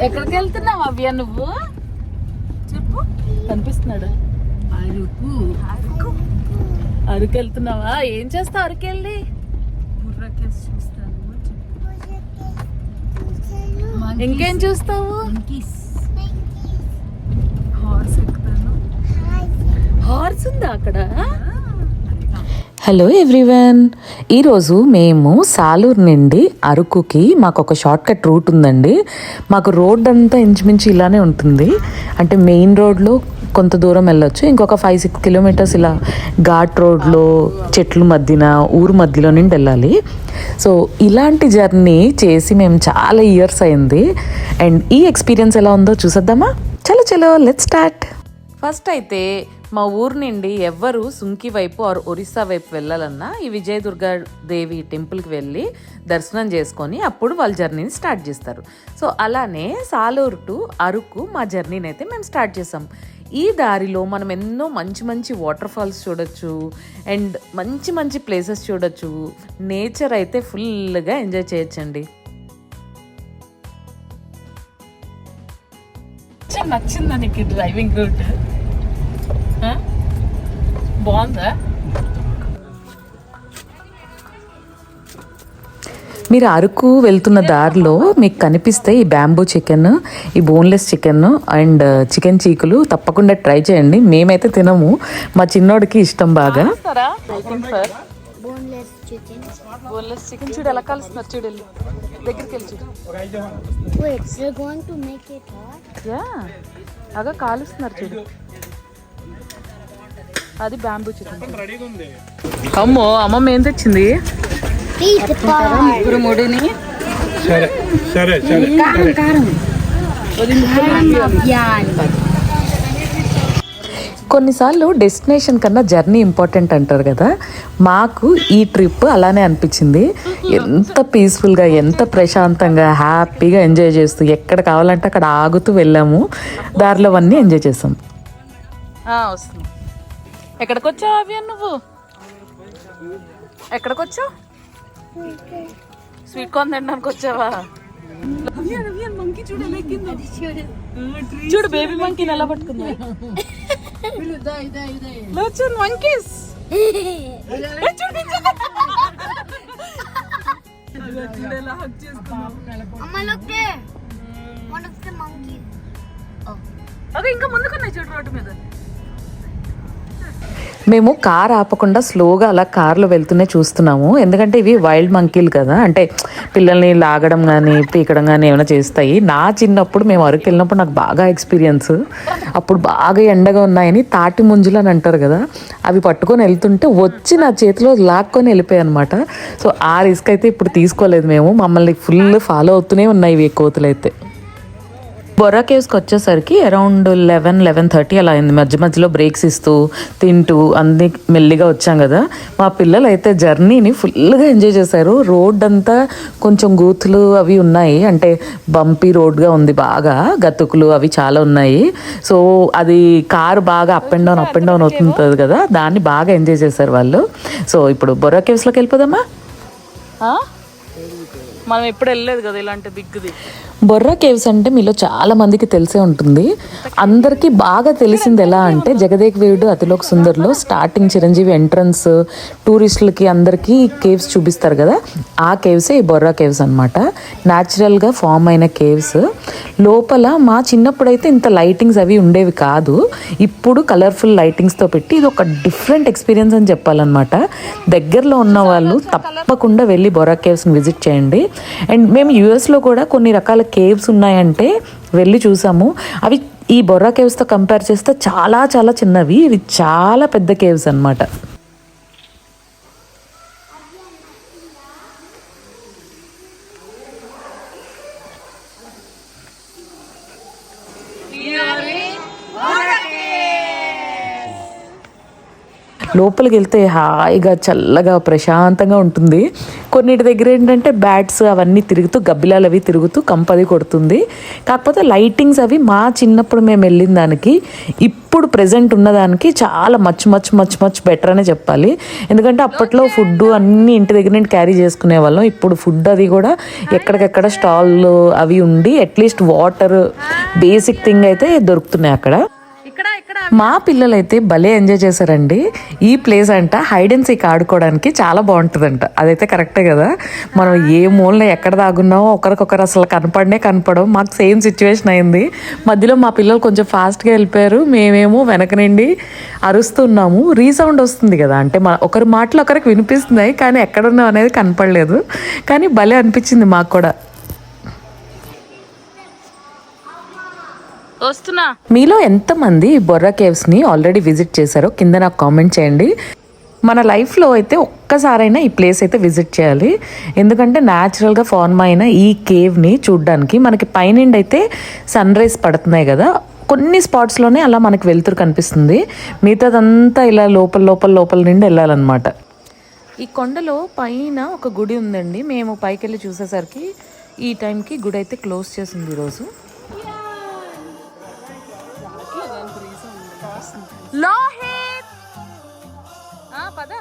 ఎక్కడికి వెళ్తున్నావు అవ్య నువ్వు? చెప్పు. కనిపిస్తున్నాడు. అరకు వెళ్తున్నావా? ఏం చేస్తావు అరకు వెళ్ళి? ఇంకేం చూస్తావు? హార్స్ ఉందా అక్కడ? హలో ఎవ్రీవన్, ఈరోజు మేము సాలూరు నుండి అరకుకి మాకు ఒక షార్ట్ కట్ రూట్ ఉందండి. మాకు రోడ్ అంతా ఇంచుమించు ఇలానే ఉంటుంది. అంటే మెయిన్ రోడ్లో కొంత దూరం వెళ్ళొచ్చు, ఇంకొక 5-6 కిలోమీటర్స్ ఇలా ఘాట్ రోడ్లో చెట్లు మధ్యన ఊరు మధ్యలో నుండి వెళ్ళాలి. సో ఇలాంటి జర్నీ చేసి మేము చాలా ఇయర్స్ అయింది. అండ్ ఈ ఎక్స్పీరియన్స్ ఎలా ఉందో చూసేద్దామా? చలో చలో లెట్స్ స్టార్ట్. ఫస్ట్ అయితే మా ఊరు నుండి ఎవ్వరు సుంకి వైపు ఆర్ ఒరిస్సా వైపు వెళ్ళాలన్నా ఈ విజయదుర్గా దేవి టెంపుల్కి వెళ్ళి దర్శనం చేసుకొని అప్పుడు వాళ్ళ జర్నీని స్టార్ట్ చేస్తారు. సో అలానే సాలూరు టు అరకు మా జర్నీని అయితే మేము స్టార్ట్ చేసాం. ఈ దారిలో మనం ఎన్నో మంచి మంచి వాటర్ ఫాల్స్ చూడొచ్చు అండ్ మంచి మంచి ప్లేసెస్ చూడొచ్చు. నేచర్ అయితే ఫుల్గా ఎంజాయ్ చేయొచ్చండి. నచ్చిందా నీకు డ్రైవింగ్ రూట్? బాగుందా? మీరు అరకు వెళ్తున్న దారిలో మీకు కనిపిస్తే ఈ బ్యాంబూ చికెన్, ఈ బోన్లెస్ చికెన్ అండ్ చికెన్ చీకులు తప్పకుండా ట్రై చేయండి. మేమైతే తినము, మా చిన్నోడికి ఇష్టం బాగా. బోన్లెస్ చికెన్ చూడు ఎలా కలుస్తున్నారు, చూడు దగ్గరికి వెళ్ళి చూడు. అగా కాలుస్తున్నారు చూడు, అది బ్యాంబూ చికెన్. అమ్మో అమ్మమ్మ ఏం తెచ్చింది? ముగ్గురుని కొన్నిసార్లు డెస్టినేషన్ కన్నా జర్నీ ఇంపార్టెంట్ అంటారు కదా. మాకు ఈ ట్రిప్ అలానే అనిపించింది. ఎంత పీస్ఫుల్గా, ఎంత ప్రశాంతంగా, హ్యాపీగా ఎంజాయ్ చేస్తూ ఎక్కడ కావాలంటే అక్కడ ఆగుతూ వెళ్ళాము. దారిలో అన్నీ ఎంజాయ్ చేసాం. వస్తుంది. ఎక్కడికి వచ్చావు అవి? నువ్వు ఎక్కడికి వచ్చావు? స్వీట్ కార్న్ తినడానికి వచ్చావా? చూడు బేబీ మంకీ ఎలా పట్టుకుందా. మంకీస్ అదే ఇంకా ముందుకున్నాయి చూడు రోడ్డు మీద. మేము కార్ ఆపకుండా స్లోగా అలా కార్లో వెళ్తూనే చూస్తున్నాము. ఎందుకంటే ఇవి వైల్డ్ మంకీలు కదా, అంటే పిల్లల్ని లాగడం కానీ పీకడం కానీ ఏమైనా చేస్తాయి. నా చిన్నప్పుడు మేము అరకు వెళ్ళినప్పుడు నాకు బాగా ఎక్స్పీరియన్స్. అప్పుడు బాగా ఎండగా ఉన్నాయని తాటి ముంజులు అని అంటారు కదా, అవి పట్టుకొని వెళ్తుంటే వచ్చి నా చేతిలో లాక్కొని వెళ్ళిపోయాయి అనమాట. సో ఆ రిస్క్ అయితే ఇప్పుడు తీసుకోలేదు మేము. మమ్మల్ని ఫుల్ ఫాలో అవుతూనే ఉన్నాయి ఇవి కోతులు అయితే. బొర్రా కేవ్స్కి వచ్చేసరికి అరౌండ్ 11-11:30 అలా అయింది. మధ్య మధ్యలో బ్రేక్స్ ఇస్తూ తింటూ అన్ని మెల్లిగా వచ్చాం కదా. మా పిల్లలు అయితే జర్నీని ఫుల్గా ఎంజాయ్ చేశారు. రోడ్ అంతా కొంచెం గూతులు అవి ఉన్నాయి, అంటే బంపీ రోడ్గా ఉంది, బాగా గతుకులు అవి చాలా ఉన్నాయి. సో అది కారు బాగా అప్ అండ్ డౌన్ అవుతుంటుంది కదా, దాన్ని బాగా ఎంజాయ్ చేశారు వాళ్ళు. సో ఇప్పుడు బొర్రా కేవ్స్లోకి వెళ్ళిపోదామా? మనం ఎప్పుడు వెళ్ళలేదు కదా ఇలాంటి బిగ్ది. బొర్రా కేవ్స్ అంటే మీలో చాలా మందికి తెలిసే ఉంటుంది. అందరికీ బాగా తెలిసింది ఎలా అంటే జగదేక్ వీరుడు అతిలోక సుందర్లో స్టార్టింగ్ చిరంజీవి ఎంట్రన్స్ టూరిస్టులకి అందరికీ కేవ్స్ చూపిస్తారు కదా, ఆ కేవ్సే ఈ బొర్రా కేవ్స్ అనమాట. న్యాచురల్గా ఫామ్ అయిన కేవ్స్. లోపల మా చిన్నప్పుడైతే ఇంత లైటింగ్స్ అవి ఉండేవి కాదు. ఇప్పుడు కలర్ఫుల్ లైటింగ్స్తో పెట్టి ఇది ఒక డిఫరెంట్ ఎక్స్పీరియన్స్ అని చెప్పాలన్నమాట. దగ్గరలో ఉన్న వాళ్ళు తప్పకుండా వెళ్ళి బొర్రా కేవ్స్ని విజిట్ చేయండి. అండ్ మేము యూఎస్లో కూడా కొన్ని రకాల కేవ్స్ ఉన్నాయంటే వెళ్ళి చూసాము. అవి ఈ బొర్రా కేవ్స్తో కంపేర్ చేస్తే చాలా చాలా చిన్నవి. ఇవి చాలా పెద్ద కేవ్స్ అన్నమాట. లోపలికి వెళ్తే హాయిగా చల్లగా ప్రశాంతంగా ఉంటుంది. కొన్నిటి దగ్గర ఏంటంటే బ్యాట్స్ అవన్నీ తిరుగుతూ గబ్బిలాలు అవి తిరుగుతూ కంపది కొడుతుంది. కాకపోతే లైటింగ్స్ అవి మా చిన్నప్పుడు మేము వెళ్ళిన దానికి ఇప్పుడు ప్రెజెంట్ ఉన్నదానికి చాలా మచ్ బెటర్ అనే చెప్పాలి. ఎందుకంటే అప్పట్లో ఫుడ్ అన్నీ ఇంటి దగ్గర నుండి క్యారీ చేసుకునే వాళ్ళం. ఇప్పుడు ఫుడ్ అది కూడా ఎక్కడికెక్కడ స్టాల్లో అవి ఉండి అట్లీస్ట్ వాటర్ బేసిక్ థింగ్ అయితే దొరుకుతున్నాయి అక్కడ. మా పిల్లలైతే భలే ఎంజాయ్ చేశారండి. ఈ ప్లేస్ అంట హైడ్ అండ్ సీక్ ఆడుకోవడానికి చాలా బాగుంటుందంట. అదైతే కరెక్టే కదా. మనం ఏ మూలన ఎక్కడ దాగున్నామో ఒకరికొకరు అసలు కనపడం. మాకు సేమ్ సిచ్యువేషన్ అయింది. మధ్యలో మా పిల్లలు కొంచెం ఫాస్ట్గా వెళ్ళిపోయారు. మేమేమో వెనక నుండి అరుస్తున్నాము. రీసౌండ్ వస్తుంది కదా, అంటే ఒకరి మాటలు ఒకరికి వినిపిస్తున్నాయి కానీ ఎక్కడున్నాం అనేది కనపడలేదు. కానీ భలే అనిపించింది మాకు కూడా. వస్తున్నా. మీలో ఎంతమంది బొర్రా కేవ్స్ని ఆల్రెడీ విజిట్ చేశారో కింద నాకు కామెంట్ చేయండి. మన లైఫ్లో అయితే ఒక్కసారైనా ఈ ప్లేస్ అయితే విజిట్ చేయాలి. ఎందుకంటే న్యాచురల్గా ఫార్మ్ అయిన ఈ కేవ్ని చూడ్డానికి మనకి పైనుండి అయితే సన్ రైజ్ పడుతున్నాయి కదా, కొన్ని స్పాట్స్లోనే అలా మనకి వెలుతురు కనిపిస్తుంది. మిగతాదంతా ఇలా లోపల నుండి వెళ్ళాలన్నమాట. ఈ కొండలో పైన ఒక గుడి ఉందండి. మేము పైకి వెళ్ళి చూసేసరికి ఈ టైంకి గుడి అయితే క్లోజ్ చేసింది ఈరోజు. లోహిత్ పద.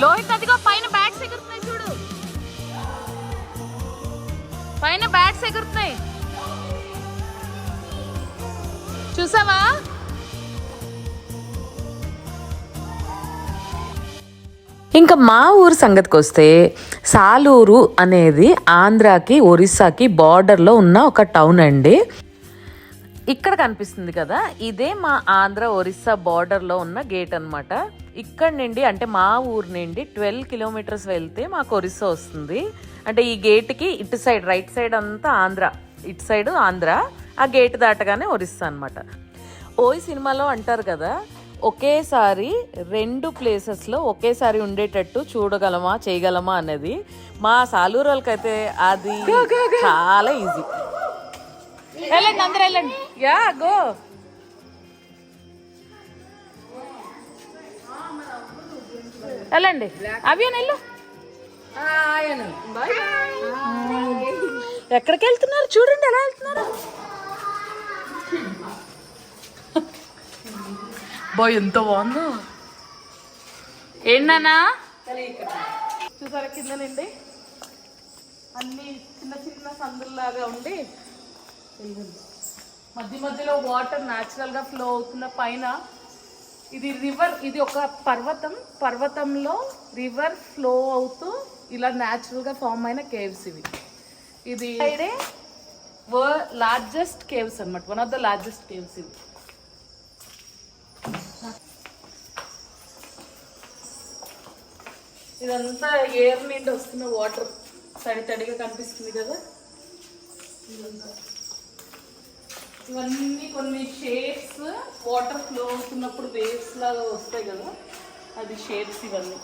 లోహిత్ అదిగో పైన బ్యాగ్స్ ఎగురుతున్నాయి చూడు. పైన బ్యాగ్స్ ఎగురుతున్నాయి చూసావా? ఇంకా మా ఊరు సంగతికి వస్తే సాలూరు అనేది ఆంధ్రాకి ఒరిస్సాకి బార్డర్లో ఉన్న ఒక టౌన్ అండి. ఇక్కడ కనిపిస్తుంది కదా, ఇదే మా ఆంధ్ర ఒరిస్సా బార్డర్లో ఉన్న గేట్ అనమాట. ఇక్కడ నుండి అంటే మా ఊరు నుండి 12 కిలోమీటర్స్ వెళ్తే మాకు ఒరిస్సా వస్తుంది. అంటే ఈ గేట్కి ఇటు సైడ్ రైట్ సైడ్ అంతా ఆంధ్ర, ఇటు సైడ్ ఆంధ్ర, ఆ గేట్ దాటగానే ఒరిస్సా అనమాట. ఓయ్ సినిమాలో అంటారు కదా, ఒకేసారి 2 ప్లేసెస్లో ఒకేసారి ఉండేటట్టు చూడగలమా చేయగలమా అనేది. మా సాలూరు వాళ్ళకైతే అది చాలా ఈజీ. వెళ్ళండి అందరూ వెళ్ళండి. Yeah go. వెళ్ళండి అవి వెళ్ళు. ఎక్కడికి వెళ్తున్నారు చూడండి, ఎలా వెళ్తున్నారు. బాయ్ ఎంత బాగుందో. ఏంటన్నా చూసారా కింద నుండి అన్ని చిన్న సందుల్లాగా ఉండి మధ్యలో వాటర్ న్యాచురల్ గా ఫ్లో అవుతున్న పైన ఇది రివర్. ఇది ఒక పర్వతంలో రివర్ ఫ్లో అవుతూ ఇలా న్యాచురల్ గా ఫామ్ అయిన కేవ్స్ ఇవి. ఇది లార్జెస్ట్ కేవ్స్ అన్నమాట, one of the largest caves ఇవి. ఇదంతా ఎయిర్ నుండి వస్తున్న వాటర్ తడిగా కనిపిస్తుంది కదా. ఇవన్నీ కొన్ని షేప్స్ వాటర్ ఫ్లో అవుతున్నప్పుడు వేవ్స్ లాగా వస్తాయి కదా, అది షేప్స్ ఇవన్నీ.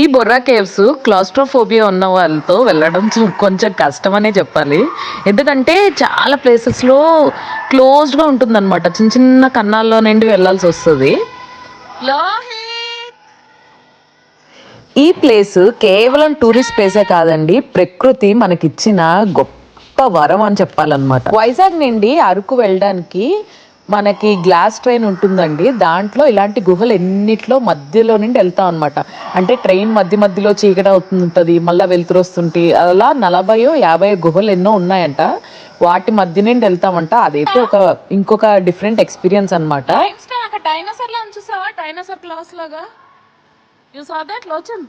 ఈ బొర్రా కేవ్స్ క్లాస్ట్రోఫోబియా ఉన్న వాళ్ళతో వెళ్ళడం కొంచెం కష్టమనే చెప్పాలి. ఎందుకంటే చాలా ప్లేసెస్లో క్లోజ్డ్గా ఉంటుందన్నమాట, చిన్న కన్నాల్లో నుండి వెళ్ళాల్సి వస్తుంది. ఈ ప్లేస్ కేవలం టూరిస్ట్ ప్లేసే కాదండి, ప్రకృతి మనకిచ్చిన గొప్ప వరం అని చెప్పాలన్నమాట. వైజాగ్ నుండి అరకు వెళ్ళడానికి మనకి గ్లాస్ ట్రైన్ ఉంటుందండి. దాంట్లో ఇలాంటి గుహలు ఎన్నిట్లో మధ్యలో నుండి వెళ్తాం అనమాట. అంటే ట్రైన్ మధ్యలో చీకటి అవుతుంటుంది, మళ్ళీ వెలుతురు వస్తుంటే అలా 40-50 గుహలు ఎన్నో ఉన్నాయంట. వాటి మధ్య నుండి వెళ్తామంట. అదైతే ఇంకొక డిఫరెంట్ ఎక్స్పీరియన్స్ అనమాట. డైనోసార్ లా చూసావా, డైనోసార్ క్లాస్ లాగా You saw that, Lochan?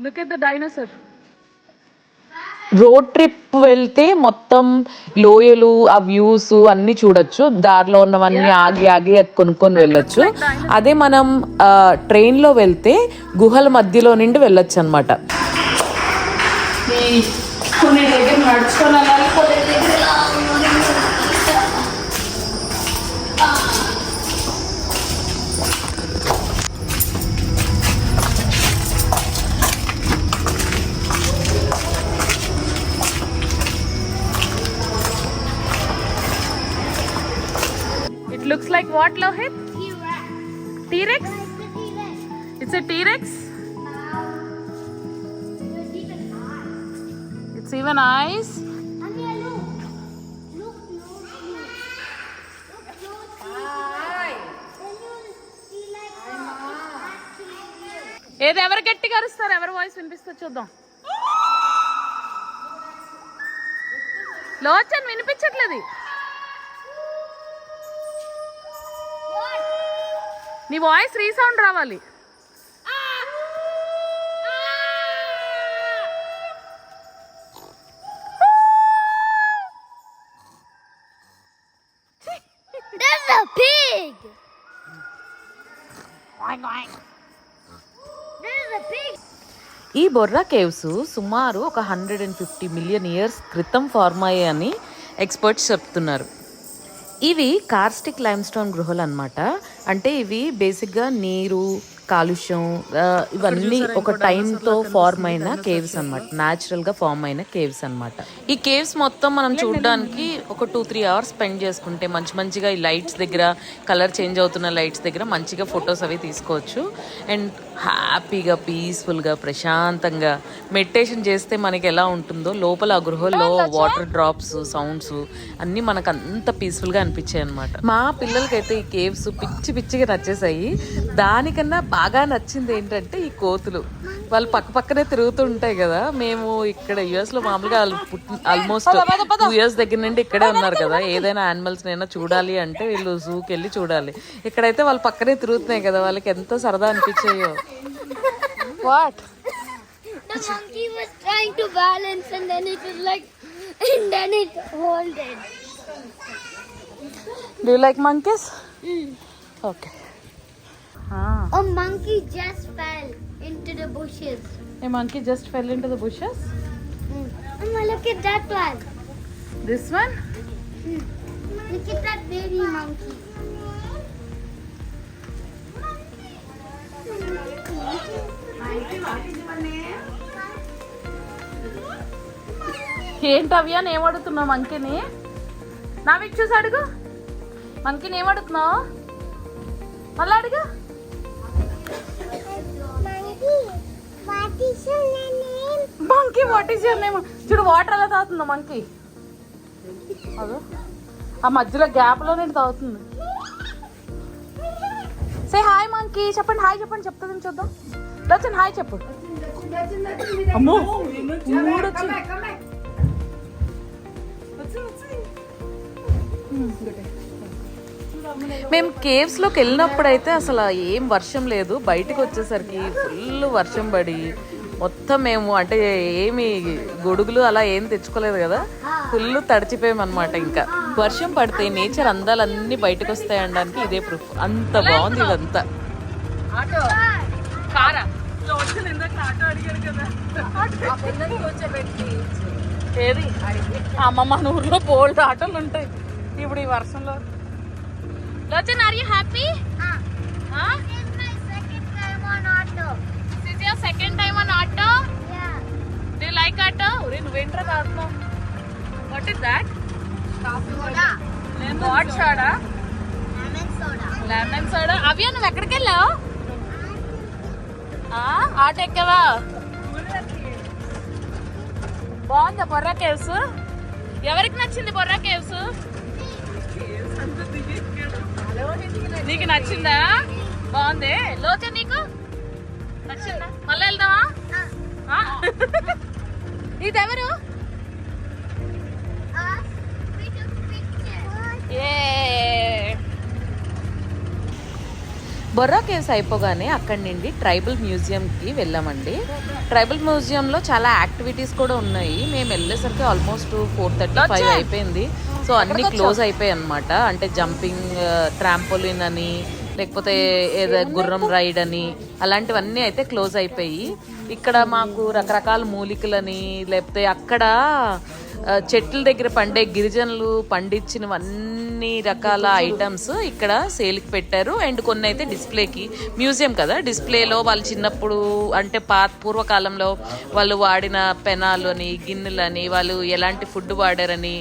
Look at the dinosaur. Road trip వెళ్తే మొత్తం లోయలు ఆ వ్యూస్ అన్ని చూడొచ్చు, దారిలో ఉన్నవన్నీ ఆగి ఆగి కొనుక్కొని వెళ్ళొచ్చు. అదే మనం ట్రైన్ లో వెళ్తే గుహల మధ్యలో నుండి వెళ్ళొచ్చు అనమాట. కొన్ని దగ్గర నడుచుకొని వెళ్ళాలి, కొన్ని దగ్గర looks like what, Lohit? T-Rex? It's a T-Rex? It's even eyes? ఏది ఎవరు గట్టిగా అరుస్తారు, ఎవరి వాయిస్ వినిపిస్తా చూద్దాం. లోచన్ వినిపించట్లేదు. నీ వాయిస్ రీసౌండ్ రావాలి. There's a pig. There's a pig. ఈ బొర్రా కేవ్స్ సుమారు ఒక 150 మిలియన్ ఇయర్స్ క్రితం ఫార్మ్ అయ్యాయని ఎక్స్పర్ట్స్ చెప్తున్నారు. ఇవి కార్స్టిక్ లైమ్స్టోన్ గుహలు అన్నమాట. అంటే ఇవి బేసిక్గా నీరు, కాలుష్యం ఇవన్నీ ఒక టైంతో ఫార్మ్ అయిన కేవ్స్ అనమాట, న్యాచురల్గా ఫార్మ్ అయిన కేవ్స్ అనమాట. ఈ కేవ్స్ మొత్తం మనం చూడడానికి ఒక 2-3 అవర్స్ స్పెండ్ చేసుకుంటే మంచిగా ఈ లైట్స్ దగ్గర, కలర్ చేంజ్ అవుతున్న లైట్స్ దగ్గర మంచిగా ఫొటోస్ అవి తీసుకోవచ్చు. అండ్ హ్యాపీగా, పీస్ఫుల్గా, ప్రశాంతంగా మెడిటేషన్ చేస్తే మనకి ఎలా ఉంటుందో లోపల ఆ గృహల్లో వాటర్ డ్రాప్స్, సౌండ్స్ అన్నీ మనకు అంత పీస్ఫుల్గా అనిపించాయి అనమాట. మా పిల్లలకైతే ఈ కేవ్స్ పిచ్చిగా నచ్చేసాయి. దానికన్నా బాగా నచ్చింది ఏంటంటే ఈ కోతులు. వాళ్ళు పక్కనే తిరుగుతూ ఉంటాయి కదా. మేము ఇక్కడ యుఎస్ లో మామూలుగా ఆల్మోస్ట్ 2 years దగ్గర నుండి ఇక్కడే ఉన్నారు కదా. ఏదైనా యానిమల్స్ నైనా చూడాలి అంటే వీళ్ళు జూకి వెళ్ళి చూడాలి. ఇక్కడైతే వాళ్ళు పక్కనే తిరుగుతున్నాయి కదా, వాళ్ళకి ఎంతో సరదా అనిపించాయో. What? The monkey was trying to balance and then it was like, and then it folded. Do you like monkeys? Okay. A monkey just fell into the bushes. A monkey just fell into the bushes? Mama, look at that one. This one? Look at that baby monkey. ఏంటి అవ్యా, ఏమడుగుతున్నావు మంకీని? నా మీకు చూసి అడుగు. మంకీని ఏమడుగుతున్నావు? మళ్ళీ అడుగు. Monkey what is your name? చూడు water ఎలా తాగుతుందో monkey. అదో ఆ మధ్యలో గ్యాప్ లో నేను తాగుతుంది. Say hi monkey. చెప్పండి హాయ్ చెప్పండి. చెప్తుంది చూద్దాం. వచ్చండి హాయ్ చెప్పు. అమ్మో మేము కేవ్స్లోకి వెళ్ళినప్పుడైతే అసలు ఏం వర్షం లేదు. బయటకు వచ్చేసరికి ఫుల్ వర్షం పడి మొత్తం మేము అంటే ఏమి గొడుగులు అలా ఏం తెచ్చుకోలేదు కదా, ఫుల్ తడిచిపోయామన్నమాట. ఇంకా వర్షం పడితే నేచర్ అందాలన్నీ బయటకు వస్తాయి అనడానికి ఇదే ప్రూఫ్. అంత బాగుంది ఇదంతా. ఏది అమ్మమ్మ ఊర్లో బోల్డ్ ఆటోలు ఉంటాయి ఇప్పుడు ఈ వర్షంలో. Lochan, are you happy? This is my second time on auto. This is your second time on auto? Yeah. Do you like auto? నువ్వేంట్రా తాగుతున్నావు? What is that? Soda. What soda? Lemon soda. Lemon soda. అవ్యా నువ్వు ఎక్కడికి వెళ్ళావు? Auto ఎక్కావా? బాగుందా Borra caves? ఎవరికి నచ్చింది బొర్రా కేవ్స్? నీకు నచ్చిందా? బాగుంది. లోచన్ నీకు నచ్చిందా? మళ్ళీ వెళ్దామా? ఇదెవరు? We took pictures. A Borra caves అయిపోగానే అక్కడి నుండి ట్రైబల్ మ్యూజియంకి వెళ్ళామండి. ట్రైబల్ మ్యూజియంలో చాలా యాక్టివిటీస్ కూడా ఉన్నాయి. మేము వెళ్ళేసరికి ఆల్మోస్ట్ 4:35 అయిపోయింది. సో అన్నీ క్లోజ్ అయిపోయాయి అనమాట. అంటే జంపింగ్, ట్రాంపోలిన్ అని, లేకపోతే ఏదో గుర్రం రైడ్ అని, అలాంటివన్నీ అయితే క్లోజ్ అయిపోయి, ఇక్కడ మాకు రకరకాల మూలికలని, లేకపోతే అక్కడ చెట్ల దగ్గర పండే గిరిజనులు పండించినవన్నీ రకాల ఐటమ్స్ ఇక్కడ సేల్కి పెట్టారు. అండ్ కొన్ని అయితే డిస్ప్లేకి, మ్యూజియం కదా, డిస్ప్లేలో వాళ్ళు చిన్నప్పుడు అంటే పూర్వకాలంలో వాళ్ళు వాడిన పెనాలు అని, గిన్నెలని, వాళ్ళు ఎలాంటి ఫుడ్ వాడారని,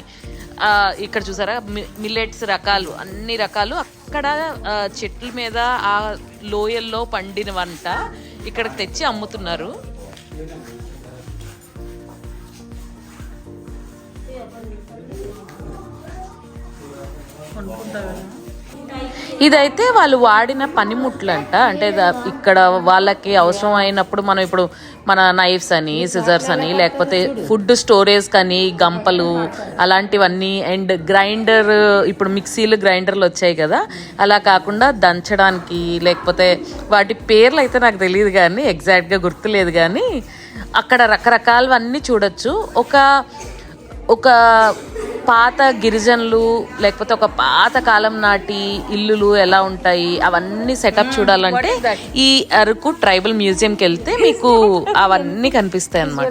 ఇక్కడ చూసారా మిల్లెట్స్ రకాలు, అన్ని రకాలు అక్కడ చెట్ల మీద ఆ లోయల్లో పండిన వంట ఇక్కడికి తెచ్చి అమ్ముతున్నారు. ఇదైతే వాళ్ళు వాడిన పనిముట్లంట. అంటే ఇక్కడ వాళ్ళకి అవసరం అయినప్పుడు మనం ఇప్పుడు మన నైఫ్స్ అని, సిజర్స్ అని, లేకపోతే ఫుడ్ స్టోరేజ్ కానీ గంపలు అలాంటివన్నీ, అండ్ గ్రైండర్, ఇప్పుడు మిక్సీలు గ్రైండర్లు వచ్చాయి కదా, అలా కాకుండా దంచడానికి, లేకపోతే వాటి పేర్లు అయితే నాకు తెలియదు కానీ ఎగ్జాక్ట్గా గుర్తులేదు, కానీ అక్కడ రకరకాలవన్నీ చూడొచ్చు. ఒక పాత గిరిజనులు, లేకపోతే ఒక పాత కాలం నాటి ఇల్లులు ఎలా ఉంటాయి అవన్నీ సెటప్ చూడాలంటే ఈ అరకు ట్రైబల్ మ్యూజియంకి వెళ్తే మీకు అవన్నీ కనిపిస్తాయి అన్నమాట.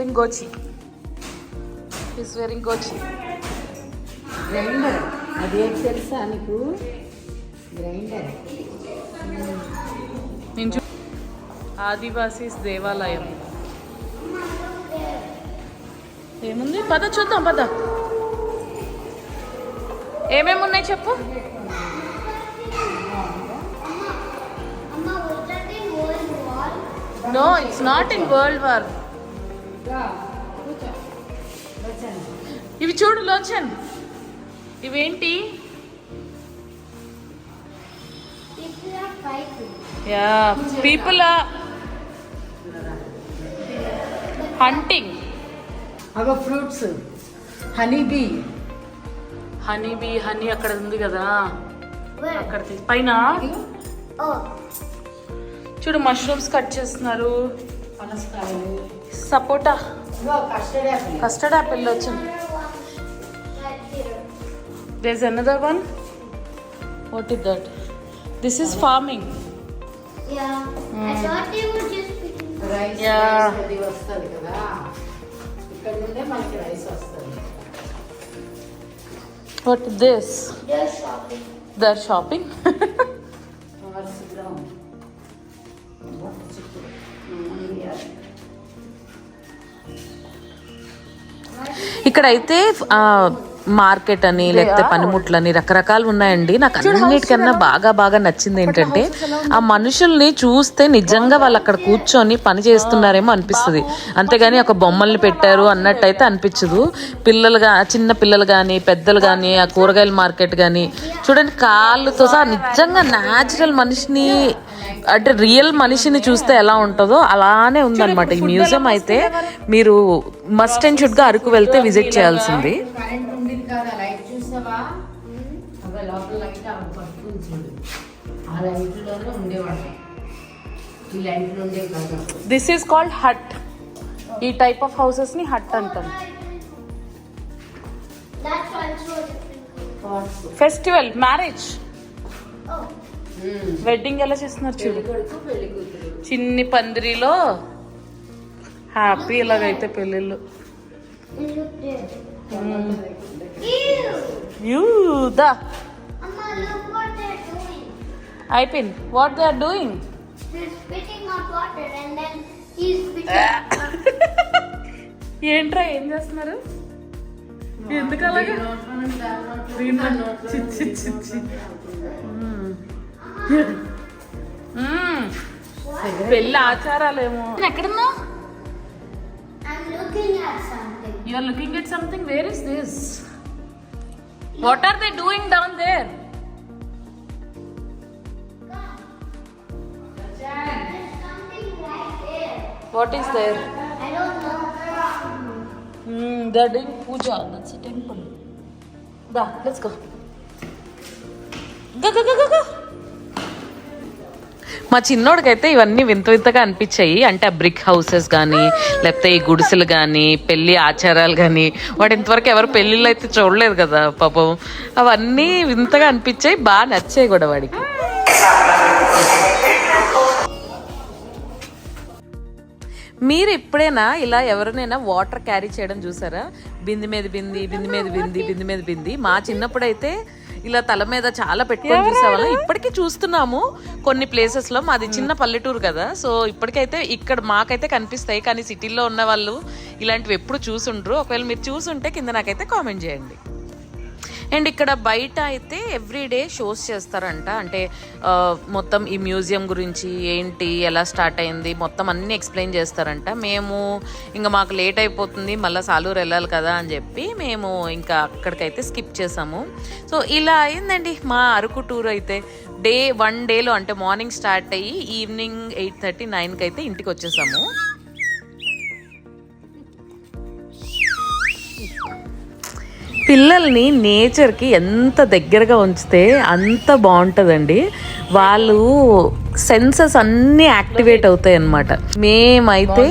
ఆదివాసీస్ దేవాలయం ఏముంది, పద చూద్దాం, పద. ఏమేమి ఉన్నాయి చెప్పు. No, it's not in world war. ఇవి చూడు లోచన్, ఇవేంటి? Yeah, people are hunting. అగో ఫ్రూట్స్, హనీ అక్కడ ఉంది కదా, అక్కడ పైన చూడు మష్రూమ్స్ కట్ చేస్తున్నారు. సపోటా, కస్టర్డ్ యాపిల్ వచ్చింది. There is another one. What is that? This is farming. What is this? They're shopping. ఇక్కడైతే మార్కెట్ అని, లేకపోతే పనిముట్లని రకరకాలు ఉన్నాయండి. నాకు అన్నిటికన్నా బాగా నచ్చింది ఏంటంటే ఆ మనుషుల్ని చూస్తే నిజంగా వాళ్ళు అక్కడ కూర్చొని పని చేస్తున్నారేమో అనిపిస్తుంది, అంతేగాని ఒక బొమ్మల్ని పెట్టారు అన్నట్టయితే అనిపించదు. చిన్న పిల్లలు కానీ పెద్దలు కానీ, ఆ కూరగాయల మార్కెట్ కానీ చూడండి, కాళ్ళతో సహా నిజంగా న్యాచురల్ మనిషిని, అంటే రియల్ మనిషిని చూస్తే ఎలా ఉంటుందో అలానే ఉందన్నమాట ఈ మ్యూజియం. అయితే మీరు మస్ట్ అండ్ షుడ్ గా అరకు వెళ్తే విజిట్ చేయాల్సింది. This is called hut. ఈ టైప్ ఆఫ్ హౌసెస్ ని హట్ అంటాం. ఫెస్టివల్, మ్యారేజ్, వెడ్డింగ్ ఎలా చేస్తున్నారు చూడు. చిన్ని పందిరిలో హ్యాపీ ఇలాగైతే పెళ్ళిళ్ళు. అయిపోయింది. What they are doing? ఏంట్రా ఏం చేస్తున్నారు? ఎందుకు అలాగా? పెళ్ళి ఆచారాలేమో. ఎక్కడున్నా? You are looking at something. Where is this? What are they doing down there? What is there? I don't know. They are doing puja. That's a temple. Da, let's go. Go. మా చిన్నోడికైతే ఇవన్నీ వింత వింతగా అనిపించాయి. అంటే ఆ brick houses కానీ లేకపోతే ఈ గుడిసెలు కానీ పెళ్లి ఆచారాలు కానీ, వాడు ఇంతవరకు ఎవరు పెళ్ళిళ్ళు అయితే చూడలేదు కదా పాపం. అవన్నీ వింతగా అనిపించాయి, బాగా నచ్చాయి కూడా వాడికి. మీరు ఎప్పుడైనా ఇలా ఎవరినైనా వాటర్ క్యారీ చేయడం చూసారా? బింది మీద బింది, బింది మీద బింది, బింది మీద బింది. మా చిన్నప్పుడైతే ఇలా తల మీద చాలా పెట్టుకొని చూసేవాళ్ళం. ఇప్పటికీ చూస్తున్నాము కొన్ని ప్లేసెస్ లో. మాది చిన్న పల్లెటూరు కదా, సో ఇప్పటికైతే ఇక్కడ మాకైతే కనిపిస్తాయి. కానీ సిటీల్లో ఉన్న వాళ్ళు ఇలాంటివి ఎప్పుడు చూసుండ్రు. ఒకవేళ మీరు చూసుంటే కింద నాకైతే కామెంట్ చేయండి. అండ్ ఇక్కడ బయట అయితే ఎవ్రీడే షోస్ చేస్తారంట. అంటే మొత్తం ఈ మ్యూజియం గురించి ఏంటి, ఎలా స్టార్ట్ అయింది మొత్తం అన్నీ ఎక్స్ప్లెయిన్ చేస్తారంట. మేము ఇంకా మాకు లేట్ అయిపోతుంది, మళ్ళీ సాలూరు వెళ్ళాలి కదా అని చెప్పి మేము ఇంకా అక్కడికైతే స్కిప్ చేసాము. సో ఇలా అయిందండి మా అరకు టూర్ అయితే. వన్ డేలో అంటే మార్నింగ్ స్టార్ట్ అయ్యి ఈవినింగ్ 8:30, 9కి అయితే ఇంటికి వచ్చేసాము. పిల్లల్ని నేచర్కి ఎంత దగ్గరగా ఉంచితే అంత బాగుంటుందండి. వాళ్ళు సెన్సెస్ అన్నీ యాక్టివేట్ అవుతాయి అన్నమాట. మేమైతే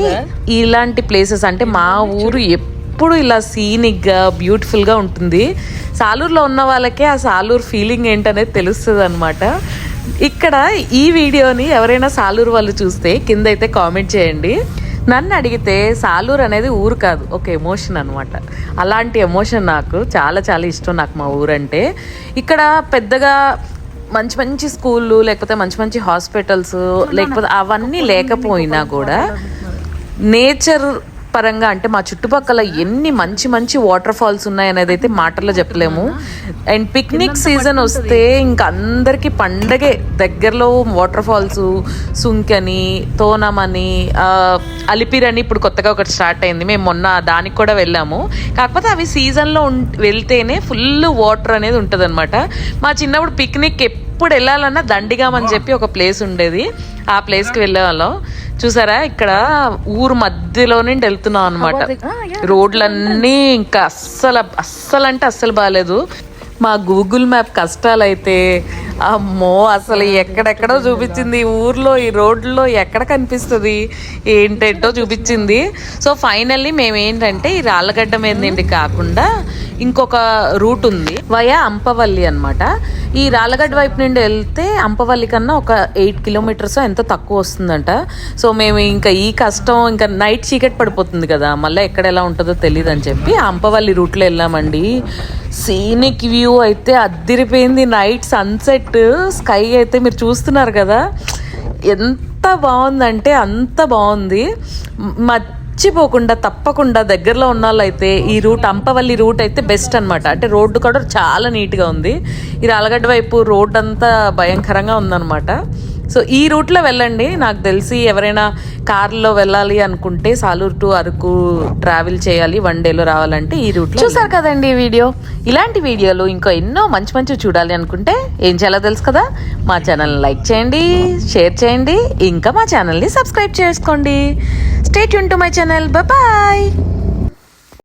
ఇలాంటి ప్లేసెస్ అంటే మా ఊరు ఎప్పుడు ఇలా సీనిక్గా బ్యూటిఫుల్గా ఉంటుంది. సాలూరులో ఉన్న వాళ్ళకే ఆ సాలూరు ఫీలింగ్ ఏంటనేది తెలుస్తుంది అనమాట. ఇక్కడ ఈ వీడియోని ఎవరైనా సాలూరు వాళ్ళు చూస్తే కింద అయితే కామెంట్ చేయండి. నన్ను అడిగితే సాలూరు అనేది ఊరు కాదు, ఒక ఎమోషన్ అనమాట. అలాంటి ఎమోషన్ నాకు చాలా చాలా ఇష్టం. నాకు మా ఊరంటే ఇక్కడ పెద్దగా మంచి మంచి స్కూళ్ళు లేకపోతే మంచి మంచి హాస్పిటల్స్ లేకపోతే అవన్నీ లేకపోయినా కూడా నేచర్ పరంగా అంటే మా చుట్టుపక్కల ఎన్ని మంచి మంచి వాటర్ ఫాల్స్ ఉన్నాయనేది అయితే మాటల్లో చెప్పలేము. అండ్ పిక్నిక్ సీజన్ వస్తే ఇంకా అందరికీ పండగే. దగ్గరలో వాటర్ ఫాల్స్ సుంకని, తోనమని, అలిపిరని ఇప్పుడు కొత్తగా ఒకటి స్టార్ట్ అయింది. మేము మొన్న దానికి కూడా వెళ్ళాము. కాకపోతే అవి సీజన్లో వెళ్తేనే ఫుల్ వాటర్ అనేది ఉంటుంది అనమాట. మా చిన్నప్పుడు పిక్నిక్ ఎప్పుడు వెళ్ళాలన్నా దండిగామని చెప్పి ఒక ప్లేస్ ఉండేది, ఆ ప్లేస్కి వెళ్ళేవాళ్ళం. చూసారా ఇక్కడ ఊరు మధ్యలో నుండి వెళ్తున్నాం అనమాట. రోడ్లన్నీ ఇంకా అస్సలు అంటే అస్సలు బాగాలేదు. మా గూగుల్ మ్యాప్ కష్టాలైతే అమ్మో అసలు ఎక్కడెక్కడో చూపించింది. ఊర్లో ఈ రోడ్లో ఎక్కడ కనిపిస్తుంది ఏంటేంటో చూపించింది. సో ఫైనల్లీ మేము ఏంటంటే ఈ రాళ్ళగడ్డ మీద నుండి కాకుండా ఇంకొక రూట్ ఉంది వయా అంపవల్లి అనమాట. ఈ రాళ్ళగడ్డ వైపు నుండి వెళ్తే అంపవల్లి కన్నా ఒక 8 కిలోమీటర్స్ ఎంత తక్కువ వస్తుందంట. సో మేము ఇంకా ఈ కష్టం, ఇంకా నైట్ చీకటి పడిపోతుంది కదా, మళ్ళీ ఎక్కడ ఎలా ఉంటుందో తెలియదు అని చెప్పి అంపవల్లి రూట్లో వెళ్ళామండి. సీనిక్ వ్యూ అయితే అద్దిరిపోయింది. నైట్ సన్సెట్, స్కై అయితే మీరు చూస్తున్నారు కదా, ఎంత బాగుందంటే అంత బాగుంది. మర్చిపోకుండా తప్పకుండా దగ్గరలో ఉన్న వాళ్ళు అయితే ఈ రూట్ అంపవల్లి రూట్ అయితే బెస్ట్ అనమాట. అంటే రోడ్డు కూడా చాలా నీట్గా ఉంది. ఈ రాళ్ళగడ్డ వైపు రోడ్ అంతా భయంకరంగా ఉందన్నమాట. సో ఈ రూట్లో వెళ్ళండి. నాకు తెలిసి ఎవరైనా కార్లో వెళ్ళాలి అనుకుంటే సాలూరు టు అరకు ట్రావెల్ చేయాలి, 1 డేలో రావాలంటే ఈ రూట్లో. చూసారు కదండి ఈ వీడియో. ఇలాంటి వీడియోలు ఇంకో ఎన్నో మంచి మంచి చూడాలి అనుకుంటే ఏం చేయాలో తెలుసు కదా, మా ఛానల్ని లైక్ చేయండి, షేర్ చేయండి, ఇంకా మా ఛానల్ని సబ్స్క్రైబ్ చేసుకోండి. Stay tune to my channel. Bye.